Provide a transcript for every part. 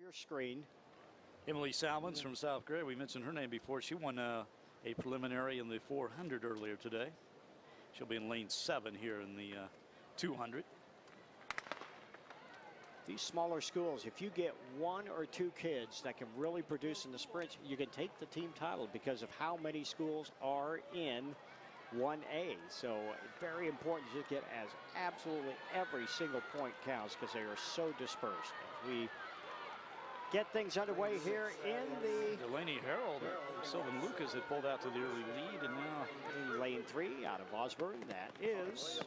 Your screen. Emily Salmons from South Gray. We mentioned her name before. She won a preliminary in the 400 earlier today. She'll be in lane 7 here in the 200. These smaller schools, if you get 1 or 2 kids that can really produce in the sprints, you can take the team title because of how many schools are in 1A. So very important to get as absolutely every single point counts because they are so dispersed. As we get things underway here in the Delaney Harold, Sylvan Lucas had pulled out to the early lead, and now in lane 3 out of Osborne, that is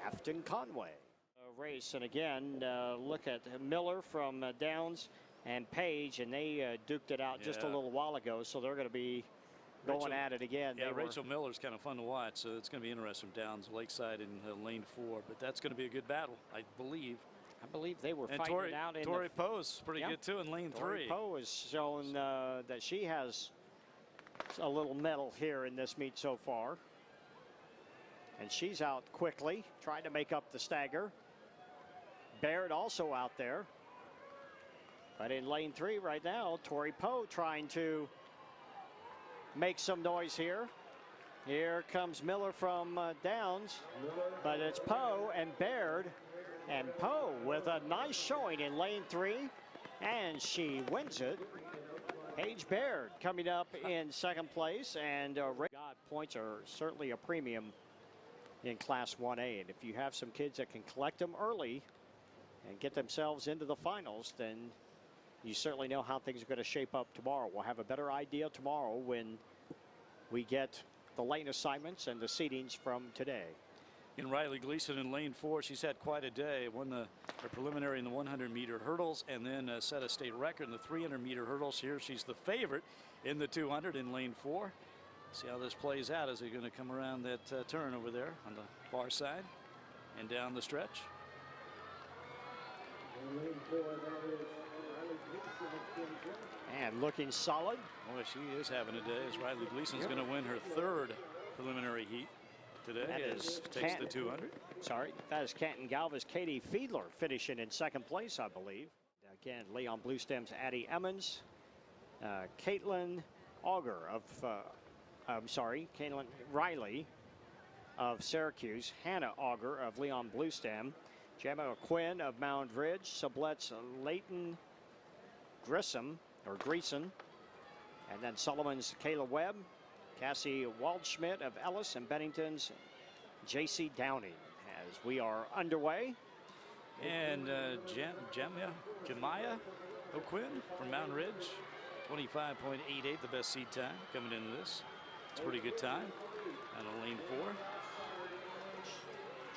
Afton Conway. Race, and again, look at Miller from Downs and Page, and they duked it out just a little while ago, so they're going to be going at it again. Yeah, Rachel Miller's kind of fun to watch, so it's going to be interesting. Downs, Lakeside in lane 4, but that's going to be a good battle, I believe. I believe they were fighting it out. Tori Poe's pretty good too in lane 3. Tori Poe has shown that she has a little medal here in this meet so far. And she's out quickly, trying to make up the stagger. Baird also out there. But in lane 3 right now, Tori Poe trying to make some noise here. Here comes Miller from Downs, but it's Poe and Baird. And Poe with a nice showing in lane 3, and she wins it. Paige Baird coming up in 2nd place, and God, points are certainly a premium in Class 1A. And if you have some kids that can collect them early and get themselves into the finals, then you certainly know how things are going to shape up tomorrow. We'll have a better idea tomorrow when we get the lane assignments and the seedings from today. In Riley Gleason in lane 4, she's had quite a day. Won her preliminary in the 100-meter hurdles, and then set a state record in the 300-meter hurdles. Here she's the favorite in the 200 in lane 4. See how this plays out as they're going to come around that turn over there on the far side and down the stretch. And looking solid. Boy, she is having a day as Riley Gleason's going to win her 3rd preliminary heat today. That is takes the 200. Sorry, that is Canton Galvez. Katie Fiedler finishing in 2nd place, I believe. Again, Leon Bluestem's Addie Emmons, Caitlin Auger of, Caitlin Riley of Syracuse, Hannah Auger of Leon Bluestem, Gemma Quinn of Mound Ridge, Sublet's Leighton Grissom, and then Solomon's Kayla Webb, Cassie Waldschmidt of Ellis, and Bennington's J.C. Downing as we are underway. And Jemiah O'Quinn from Mountain Ridge, 25.88, the best seed time coming into this. It's a pretty good time out of lane 4.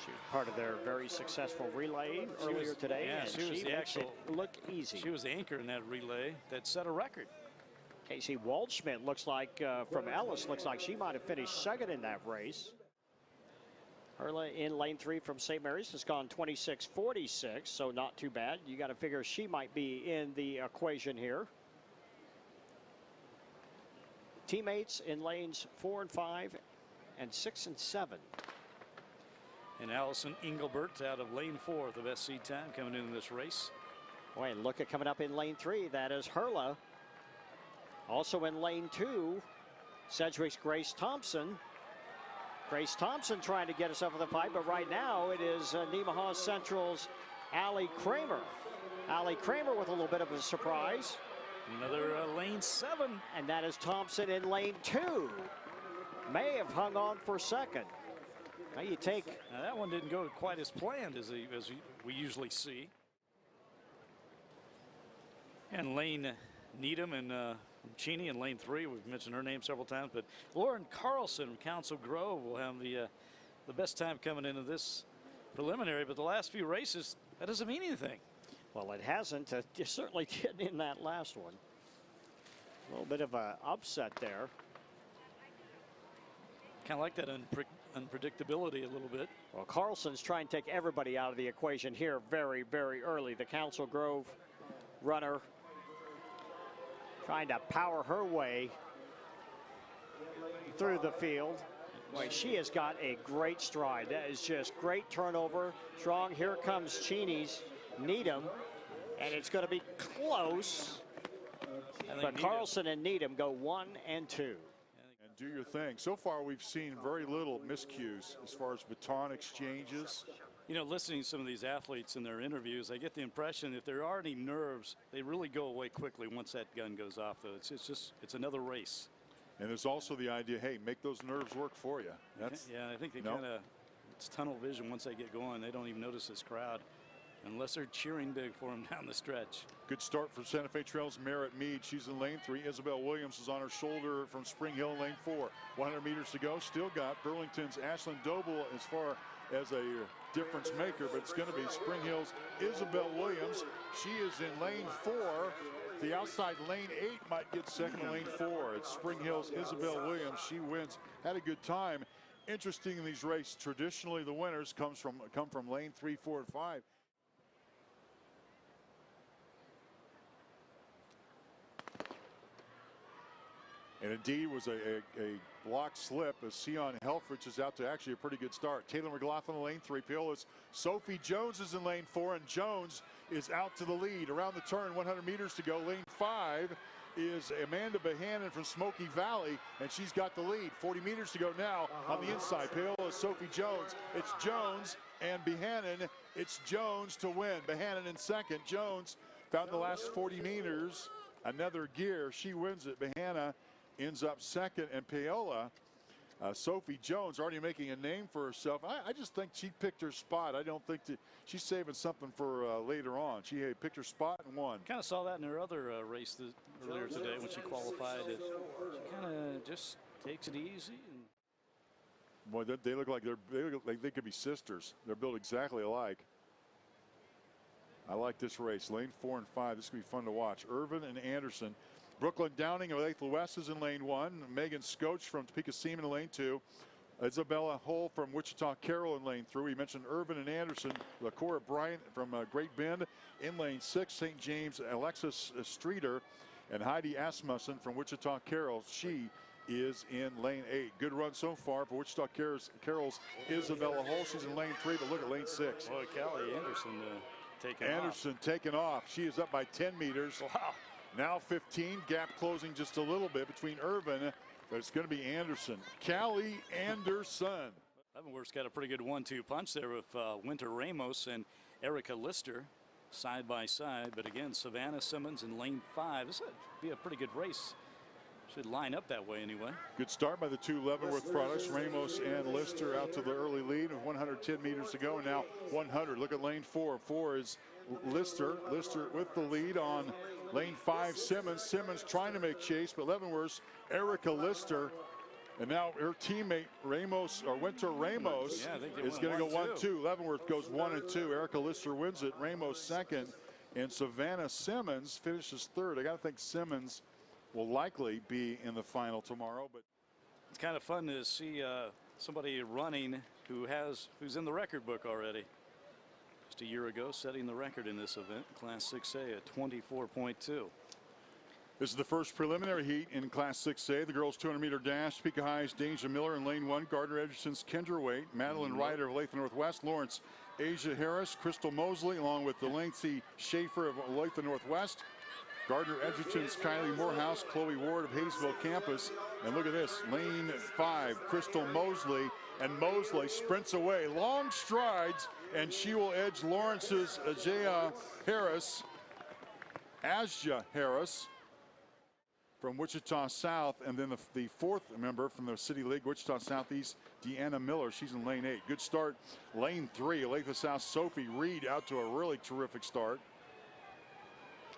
She was part of their very successful relay earlier today. Yeah, and she was the actual look easy. She was the anchor in that relay that set a record. Casey Waldschmidt looks like from Ellis, looks like she might have finished 2nd in that race. Herla in lane 3 from St. Mary's has gone 26.46, so not too bad. You got to figure she might be in the equation here. Teammates in lanes 4 and 5 and 6 and 7. And Allison Engelbert out of lane 4, the best seed time coming into this race. Boy, and look at coming up in lane 3. That is Herla. Also in lane 2, Sedgwick's Grace Thompson. Grace Thompson trying to get herself in the fight, but right now it is Nemaha Central's Allie Kramer. Allie Kramer with a little bit of a surprise. Another lane 7. And that is Thompson in lane 2. May have hung on for 2nd. Now you take. Now that one didn't go quite as planned as we usually see. And Lane Needham and Cheney in lane 3. We've mentioned her name several times, but Lauren Carlson from Council Grove will have the best time coming into this preliminary. But the last few races, that doesn't mean anything. Well, it hasn't. Certainly getting in that last one. A little bit of an upset there. Kind of like that unpredictability a little bit. Well, Carlson's trying to take everybody out of the equation here very, very early. The Council Grove runner trying to power her way through the field. Boy, she has got a great stride. That is just great turnover. Strong. Here comes Cheney's Needham. And it's going to be close. But Carlson and Needham go 1 and 2. And do your thing. So far, we've seen very little miscues as far as baton exchanges. You know, listening to some of these athletes in their interviews, I get the impression if there are any nerves, they really go away quickly once that gun goes off, though. It's another race. And there's also the idea, hey, make those nerves work for you. Yeah, I think they kind of, it's tunnel vision once they get going. They don't even notice this crowd unless they're cheering big for them down the stretch. Good start for Santa Fe Trails. Merritt Mead, she's in lane 3. Isabel Williams is on her shoulder from Spring Hill in lane 4. 100 meters to go. Still got Burlington's Ashlyn Doble as far as a difference maker, but it's going to be Spring Hill's Isabel Williams. She is in lane 4. The outside lane 8 might get second in lane 4. It's Spring Hill's Isabel Williams. She wins. Had a good time. Interesting in these races, traditionally the winners come from lane 3, 4, and 5. And indeed was a block slip as Sion Helfrich is out to actually a pretty good start. Taylor McLaughlin in lane 3. Paola's Sophie Jones is in lane 4, and Jones is out to the lead. Around the turn, 100 meters to go. Lane 5 is Amanda Bohannon from Smoky Valley, and she's got the lead. 40 meters to go now on the inside. Paola's Sophie Jones. It's Jones and Bohannon. It's Jones to win. Bohannon in second. Jones found the last 40 meters. Another gear. She wins it. Bohannon ends up second, and Paola, Sophie Jones, already making a name for herself. I just think she picked her spot. I don't think she's saving something for later on. She picked her spot and won. Kind of saw that in her other race earlier today when she qualified. She kind of just takes it easy. And boy, they look like they could be sisters. They're built exactly alike. I like this race. Lane 4 and 5. This could be fun to watch. Irvin and Anderson. Brooklyn Downing of Olathe West is in lane 1. Megan Scotch from Topeka Seaman in lane 2. Isabella Hull from Wichita Carroll in lane 3. We mentioned Irvin and Anderson. Cora Bryant from Great Bend in lane 6. St. James, Alexis Streeter, and Heidi Asmussen from Wichita Carroll. She is in lane 8. Good run so far for Wichita Carroll's Isabella Hull. She's in lane 3, but look at lane 6. Boy, Callie Anderson taking off. She is up by 10 meters. Wow. Now 15, gap closing just a little bit between Irvin, but it's going to be Anderson. Callie Anderson. Leavenworth's got a pretty good 1-2 punch there with Winter Ramos and Erica Lister side by side. But again, Savannah Simmons in lane 5. This would be a pretty good race. Should line up that way anyway. Good start by the two Leavenworth products. Ramos and Lister out to the early lead with 110 meters to go. And now 100. Look at lane 4. 4 is Lister. Lister with the lead on lane 5, Simmons. Simmons trying to make chase, but Leavenworth's Erica Lister. And now her teammate Winter Ramos is going to go 1-2. Leavenworth goes 1 and 2. Erica Lister wins it. Ramos second. And Savannah Simmons finishes third. I got to think Simmons will likely be in the final tomorrow. But it's kind of fun to see somebody running who's in the record book already. Just a year ago, setting the record in this event, Class 6A at 24.2. This is the first preliminary heat in Class 6A. The girls' 200-meter dash. Topeka High's Deja Miller in lane 1. Gardner Edgerton's Kendra Waite. Madeline Ryder of Olathe Northwest. Lawrence Asia Harris. Crystal Mosley, along with Delancey Schaefer of Olathe Northwest. Gardner Edgerton's Kylie Morehouse. Chloe Ward of Hayesville Campus. And look at this, lane 5, Crystal Mosley. And Mosley sprints away. Long strides, and she will edge Lawrence's Ajaya Harris. Asja Harris from Wichita South, and then the fourth member from the City League, Wichita Southeast, Deanna Miller. She's in lane 8. Good start. Lane 3, Olathe South, Sophie Reed out to a really terrific start.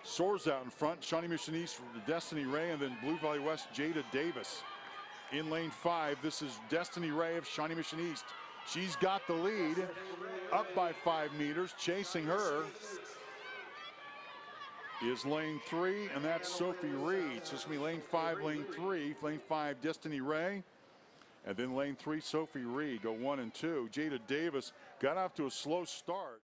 Soars out in front. Shawnee Mission East, Destiny Ray, and then Blue Valley West, Jada Davis. In lane 5, this is Destiny Ray of Shawnee Mission East. She's got the lead, up by 5 meters. Chasing her is lane 3, and that's Sophie Reed. So it's going to be lane 5, lane 3. Lane 5, Destiny Ray. And then lane 3, Sophie Reed go 1 and 2. Jada Davis got off to a slow start.